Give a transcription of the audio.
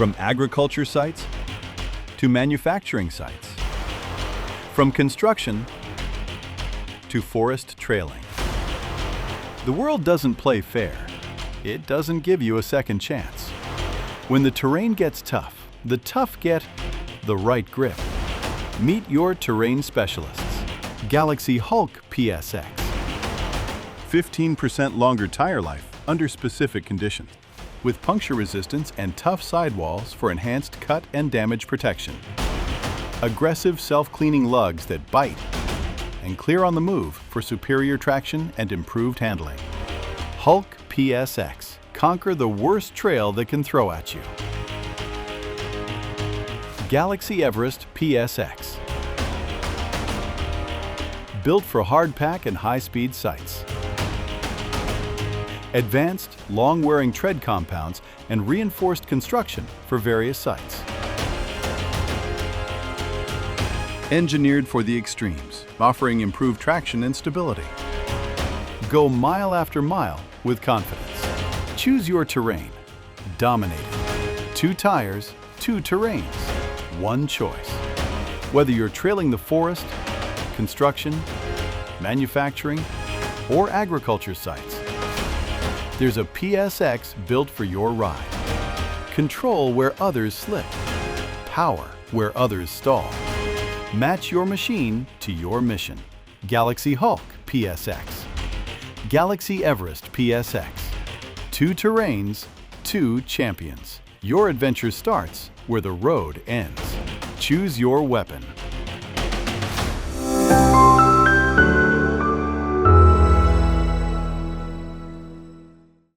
From agriculture sites to manufacturing sites, from construction to forest trailing. The world doesn't play fair. It doesn't give you a second chance. When the terrain gets tough, the tough get the right grip. Meet your terrain specialists. Galaxy Hulk PSX. 15% longer tire life under specific conditions, with puncture resistance and tough sidewalls for enhanced cut and damage protection. Aggressive self-cleaning lugs that bite, and clear on the move for superior traction and improved handling. Hulk PSX. Conquer the worst trail that can throw at you. Galaxy Everest PSX. Built for hard pack and high-speed sites. Advanced, long-wearing tread compounds and reinforced construction for various sites. Engineered for the extremes, offering improved traction and stability. Go mile after mile with confidence. Choose your terrain. Dominated. 2 tires, 2 terrains, 1 choice. Whether you're trailing the forest, construction, manufacturing, or agriculture sites, there's a PSX built for your ride. Control where others slip. Power where others stall. Match your machine to your mission. Galaxy Hulk PSX. Galaxy Everest PSX. 2 terrains, 2 champions. Your adventure starts where the road ends. Choose your weapon.